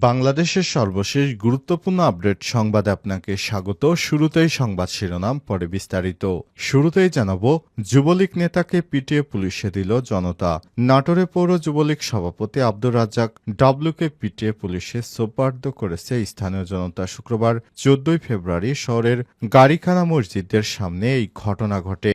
বাংলাদেশের সর্বশেষ গুরুত্বপূর্ণ আপডেট সংবাদে আপনাকে স্বাগত। শুরুতেই সংবাদ শিরোনাম, পরে বিস্তারিত। শুরুতেই জানাবো, যুবলীগ নেতাকে পিটিয়ে পুলিশে দিল জনতা। নাটোরে পৌর যুবলীগ সভাপতি আব্দুর রাজ্জাক ডাবলুকে পিটিয়ে পুলিশে সোপর্দ করেছে স্থানীয় জনতা। শুক্রবার 14 ফেব্রুয়ারি শহরের গাড়িখানা মসজিদের সামনে এই ঘটনা ঘটে।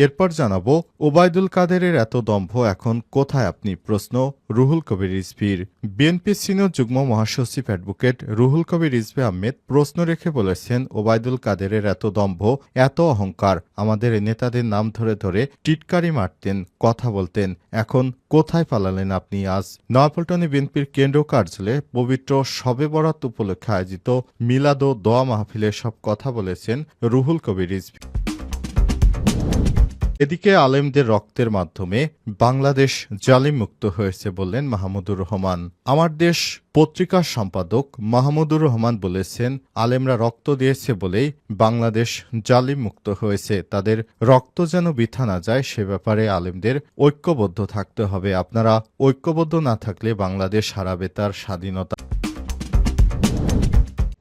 এরপর জানাবো, ওবায়দুল কাদেরের এত দম্ভ এখন কোথায় আপনি? প্রশ্ন রুহুল কবির রিজভীর। বিএনপির সিনিয়র যুগ্ম মহাসচিব অ্যাডভোকেট রুহুল কবির রিজভী আহমেদ প্রশ্ন রেখে বলেছেন, ওবায়দুল কাদেরের এত দম্ভ, এত অহংকার, আমাদের নেতাদের নাম ধরে ধরে টিটকারি মারতেন, কথা বলতেন, এখন কোথায় পালালেন আপনি? আজ নয়াপল্টনে বিএনপির কেন্দ্রীয় কার্যালয়ে পবিত্র শবে বরাত উপলক্ষে আয়োজিত মিলাদ ও দোয়া মাহফিলে সব কথা বলেছেন রুহুল কবির রিজভী। এদিকে আলেমদের রক্তের মাধ্যমে বাংলাদেশ জালিম মুক্ত হয়েছে বললেন মাহমুদুর রহমান। আমার দেশ পত্রিকার সম্পাদক মাহমুদুর রহমান বলেছেন, আলেমরা রক্ত দিয়েছে বলেই বাংলাদেশ জালিম মুক্ত হয়েছে। তাদের রক্ত যেন বৃথা না যায় সে ব্যাপারে আলেমদের ঐক্যবদ্ধ থাকতে হবে। আপনারা ঐক্যবদ্ধ না থাকলে বাংলাদেশ হারাবে তার স্বাধীনতা।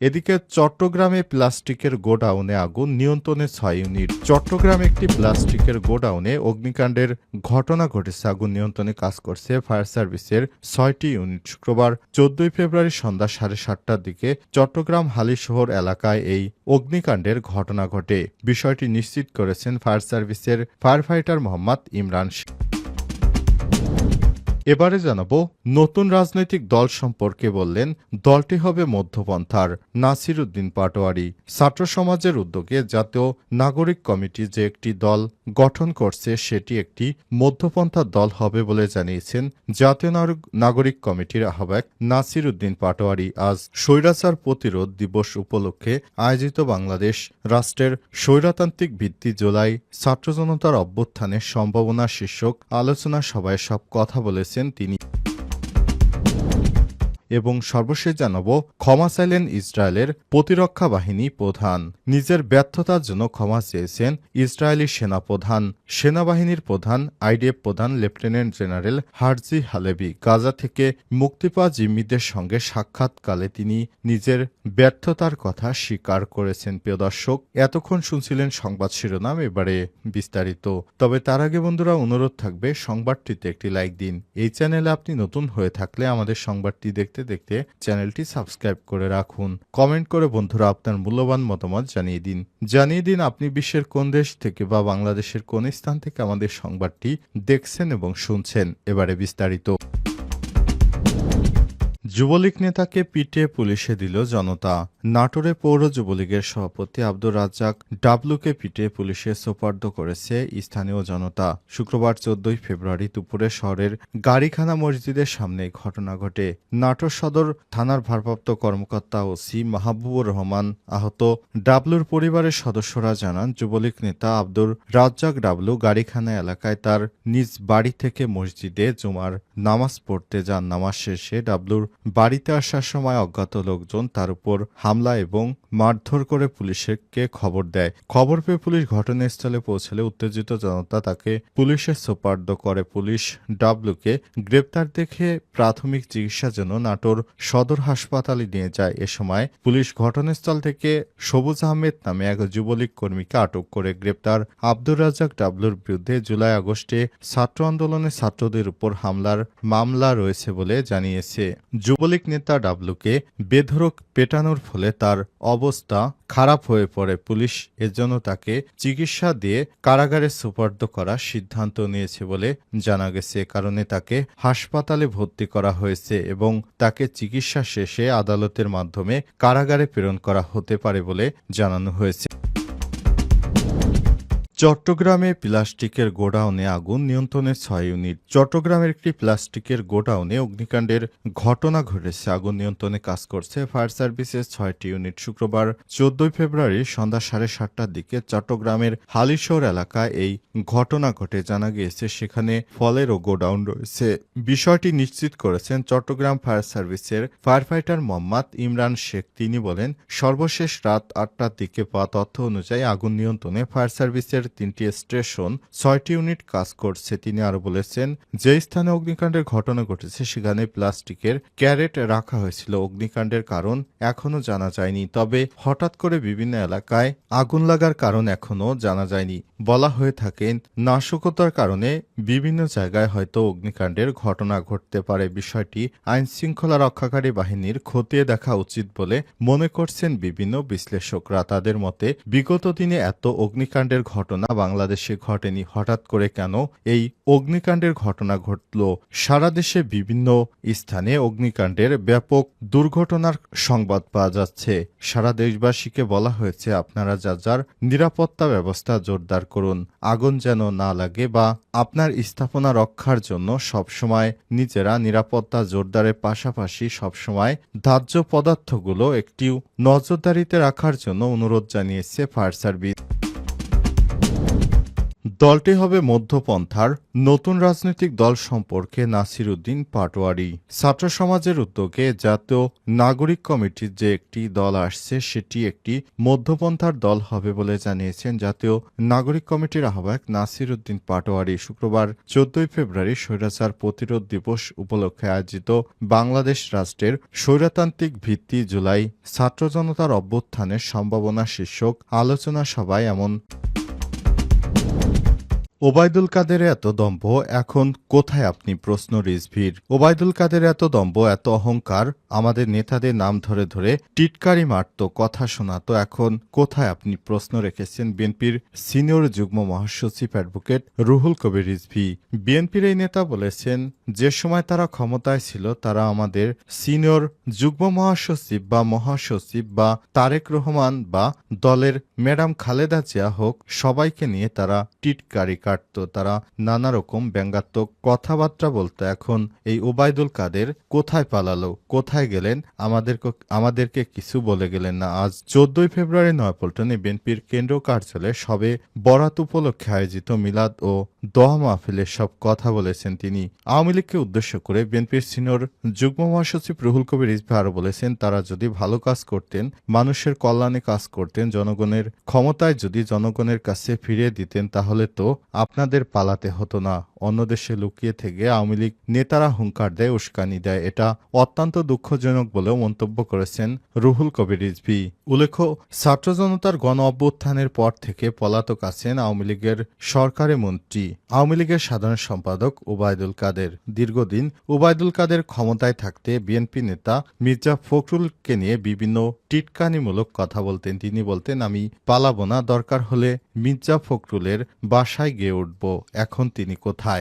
এদিকে চট্টগ্রামে প্লাস্টিকের গোডাউনে আগুন, নিয়ন্ত্রণে 6 ইউনিট। চট্টগ্রামে একটি প্লাস্টিকের গোডাউনে অগ্নিকাণ্ডের ঘটনা ঘটেছে। আগুন নিয়ন্ত্রণে কাজ করছে ফায়ার সার্ভিসের 6টি ইউনিট। শুক্রবার 14 ফেব্রুয়ারি সন্ধ্যা 7:30টার দিকে চট্টগ্রাম হালিশহর এলাকায় এই অগ্নিকাণ্ডের ঘটনা ঘটে। বিষয়টি নিশ্চিত করেছেন ফায়ার সার্ভিসের ফায়ার ফাইটার মোহাম্মদ ইমরান। এবারে জানাবো, নতুন রাজনৈতিক দল সম্পর্কে বললেন, দলটি হবে মধ্যপন্থার। নাসির উদ্দিন পাটোয়ারি। ছাত্র সমাজের উদ্যোগে জাতীয় নাগরিক কমিটি যে একটি দল গঠন করছে সেটি একটি মধ্যপন্থার দল হবে বলে জানিয়েছেন জাতীয় নাগরিক কমিটির আহ্বায়ক নাসির উদ্দিন পাটোয়ারি। আজ স্বৈরাচার প্রতিরোধ দিবস উপলক্ষে আয়োজিত বাংলাদেশ রাষ্ট্রের স্বৈরতান্ত্রিক ভিত্তি জুলাই ছাত্র জনতার অভ্যুত্থানের সম্ভাবনা শীর্ষক আলোচনা সভায় সব কথা বলেছেন তিনি। এবং সর্বশেষ জানাবো, ক্ষমা চাইলেন ইসরায়েলের প্রতিরক্ষা বাহিনী প্রধান। নিজের ব্যর্থতার জন্য ক্ষমা চেয়েছেন ইসরায়েলি সেনাপ্রধান। সেনাবাহিনীর প্রধান আইডিএফ প্রধান lieutenant general Herzi Halevi Gaza থেকে মুক্তি পাওয়া জিম্মিদের সঙ্গে সাক্ষাৎকালে তিনি নিজের ব্যর্থতার কথা স্বীকার করেছেন। প্রিয় দর্শক, এতক্ষণ শুনছিলেন সংবাদ শিরোনাম, এবারে বিস্তারিত। তবে তার আগে বন্ধুরা অনুরোধ থাকবে, সংবাদটিতে একটি লাইক দিন। এই চ্যানেলে আপনি নতুন হয়ে থাকলে আমাদের সংবাদটি দেখতে দেখতে চ্যানেলটি সাবস্ক্রাইব করে রাখুন। কমেন্ট করে বন্ধুরা আপনার মূল্যবান মতামত জানিয়ে দিন আপনি বিশ্বের কোন দেশ থেকে বা বাংলাদেশের কোন স্থান থেকে আমাদের সংবাদটি দেখছেন এবং শুনছেন। এবারে বিস্তারিত। যুবলীগ নেতাকে পিটিয়ে পুলিশে দিল জনতা। নাটোরে পৌর যুবলীগের সভাপতি আব্দুর রাজ্জাক ডাবলুকে পিটিয়ে পুলিশে সোপর্দ করেছে স্থানীয় জনতা। শুক্রবার 14 ফেব্রুয়ারি দুপুরে শহরের গাড়িখানা মসজিদের সামনে ঘটনা ঘটে। নাটোর সদর থানার ভারপ্রাপ্ত কর্মকর্তা ওসি মাহবুবুর রহমান আহত ডাবলুর পরিবারের সদস্যরা জানান, যুবলীগ নেতা আব্দুর রাজ্জাক ডাবলু গাড়িখানা এলাকায় তার নিজ বাড়ি থেকে মসজিদে জুমার নামাজ পড়তে যান। নামাজ শেষে ডাবলুর বাড়িতে আসার সময় অজ্ঞাত লোকজন তার উপর হামলা এবং মারধর করে পুলিশকে খবর দেয়। খবর পেয়ে পুলিশ ঘটনাস্থলে পৌঁছলে উত্তেজিত জনতা তাকে পুলিশে সোপর্দ করে। পুলিশ ডাবলুকে গ্রেপ্তার দেখে প্রাথমিক চিকিৎসার জন্য নাটোর সদর হাসপাতালে নিয়ে যায়। এ সময় পুলিশ ঘটনাস্থল থেকে সবুজ আহমেদ নামে এক যুবলীগ কর্মীকে আটক করে। গ্রেপ্তার আব্দুর রাজ্জাক ডাবলুর বিরুদ্ধে জুলাই আগস্টে ছাত্র আন্দোলনে ছাত্রদের উপর হামলার মামলা রয়েছে বলে জানিয়েছে। যুবলীগ নেতা ডাবলুকে বেধড়ক পেটানোর ফলে তার অবস্থা খারাপ হয়ে পড়ে। পুলিশ এজন্য তাকে চিকিৎসা দিয়ে কারাগারে সোপর্দ করার সিদ্ধান্ত নিয়েছে বলে জানা গেছে। কারণে তাকে হাসপাতালে ভর্তি করা হয়েছে এবং তাকে চিকিৎসা শেষে আদালতের মাধ্যমে কারাগারে প্রেরণ করা হতে পারে বলে জানানো হয়েছে। চট্টগ্রামে প্লাস্টিকের গোডাউনে আগুন, নিয়ন্ত্রণে 6 ইউনিট। চট্টগ্রামের একটি প্লাস্টিকের গোডাউনে অগ্নিকাণ্ডের ঘটনা ঘটেছে। আগুন নিয়ন্ত্রণে কাজ করছে ফায়ার সার্ভিসের 6টি ইউনিট। শুক্রবার 14 ফেব্রুয়ারি সন্ধ্যা 7:30টার দিকে চট্টগ্রামের হালিশহর এলাকায় এই ঘটনা ঘটে। জানা গিয়েছে সেখানে ফলেরও গোডাউন রয়েছে। বিষয়টি নিশ্চিত করেছেন চট্টগ্রাম ফায়ার সার্ভিসের ফায়ার ফাইটার মোহাম্মদ ইমরান শেখ। তিনি বলেন, সর্বশেষ রাত 8টার দিকে পাওয়া তথ্য অনুযায়ী আগুন নিয়ন্ত্রণে ফায়ার সার্ভিসের 3টি স্টেশন 6টি ইউনিট কাজ করছে। তিনি আরও বলেছেন, যে স্থানে অগ্নিকাণ্ডের ঘটনা ঘটেছে সেখানে প্লাস্টিকের ক্যারেট রাখা হয়েছিল। অগ্নিকাণ্ডের কারণ এখনও জানা যায়নি, তবে হঠাৎ করে বিভিন্ন এলাকায় আগুন লাগার কারণ এখনও জানা যায়নি। বলা হয়ে থাকে, নাশকতার কারণে বিভিন্ন জায়গায় হয়তো অগ্নিকাণ্ডের ঘটনা ঘটতে পারে। বিষয়টি আইনশৃঙ্খলা রক্ষাকারী বাহিনীর খতিয়ে দেখা উচিত বলে মনে করছেন বিভিন্ন বিশ্লেষকরা। তাদের মতে, বিগত দিনে এত অগ্নিকাণ্ডের ঘটনা বাংলাদেশে ঘটেনি। হঠাৎ করে কেন এই অগ্নিকাণ্ডের ঘটনা ঘটল? সারা দেশে বিভিন্ন স্থানে অগ্নিকাণ্ডের ব্যাপক দুর্ঘটনার সংবাদ পাওয়া যাচ্ছে। সারা দেশবাসীকে বলা হয়েছে, আপনারা যার নিরাপত্তা ব্যবস্থা জোরদার করুন। আগুন যেন না লাগে বা আপনার স্থাপনা রক্ষার জন্য সবসময় নিজেরা নিরাপত্তা জোরদারের পাশাপাশি সবসময় দাহ্য পদার্থগুলো একটি নজরদারিতে রাখার জন্য অনুরোধ জানিয়েছে ফায়ার সার্ভিস। দলটি হবে মধ্যপন্থার নতুন রাজনৈতিক দল সম্পর্কে নাসির উদ্দিন পাটোয়ারি। ছাত্র সমাজের উদ্যোগে জাতীয় নাগরিক কমিটির যে একটি দল আসছে সেটি একটি মধ্যপন্থার দল হবে বলে জানিয়েছেন জাতীয় নাগরিক কমিটির আহ্বায়ক নাসির উদ্দিন পাটোয়ারি। শুক্রবার 14 ফেব্রুয়ারি স্বৈরাচার প্রতিরোধ দিবস উপলক্ষে আয়োজিত বাংলাদেশ রাষ্ট্রের স্বৈরতান্ত্রিক ভিত্তি জুলাই ছাত্র জনতার অভ্যুত্থানের সম্ভাবনা শীর্ষক আলোচনা সভায় এমন ওবায়দুল কাদের এত দম্ভ, এখন কোথায় আপনি? প্রশ্ন রিজভির। ওবায়দুল কাদের এত দম্ভ, এত অহংকার, আমাদের নেতাদের নাম ধরে ধরে টিটকারি মারত, কথা শোনাত, এখন কোথায় আপনি? প্রশ্ন রেখেছেন বিএনপির সিনিয়র যুগ্ম মহাসচিব অ্যাডভোকেট রুহুল কবির রিজভী। বিএনপির এই নেতা বলেছেন, যে সময় তারা ক্ষমতায় ছিল তারা আমাদের সিনিয়র যুগ্ম মহাসচিব বা মহাসচিব বা তারেক রহমান বা দলের ম্যাডাম খালেদা জিয়া হোক, সবাইকে নিয়ে তারা টিটকারি কাটত, তারা নানা রকম ব্যঙ্গাত্মক কথাবার্তা বলতো। এখন এই ওবায়দুল কাদের কোথায় পালালো, কোথায় গেলেন? আমাদেরকে কিছু বলে গেলেন না। আজ 14 ফেব্রুয়ারি নয়াপল্টনে বিএনপির কেন্দ্র কার্যালয়ে সবে বরাত উপলক্ষে আয়োজিত মিলাদ ও দোয়া মাহফিলে সব কথা বলেছেন তিনি। আওয়ামী লীগকে উদ্দেশ্য করে বিএনপির সিনিয়র যুগ্ম মহাসচিব রুহুল কবির রিজভী আরও বলেছেন, তারা যদি ভালো কাজ করতেন, মানুষের কল্যাণে কাজ করতেন, জনগণের ক্ষমতায় যদি জনগণের কাছে ফিরিয়ে দিতেন, তাহলে তো আপনাদের পালাতে হতো না। অন্য দেশে লুকিয়ে থেকে আওয়ামী লীগ নেতারা হুঙ্কার দেয়, উস্কানি দেয়, এটা অত্যন্ত দুঃখজনক বলেও মন্তব্য করেছেন রুহুল কবির রিজভী। উল্লেখ্য, ছাত্র জনতার গণ অভ্যুত্থানের পর থেকে পলাতক আছেন আওয়ামী লীগের সরকারি মন্ত্রী, আওয়ামী লীগের সাধারণ সম্পাদক ওবায়দুল কাদের। দীর্ঘদিন ওবায়দুল কাদের ক্ষমতায় থাকতে বিএনপি নেতা মির্জা ফখরুলকে নিয়ে বিভিন্ন টিটকানিমূলক কথা বলতেন। তিনি বলতেন, আমি পালাবো না, দরকার হলে মির্জা ফখরুলের বাসায় গিয়ে উঠব। এখন তিনি কোথায়?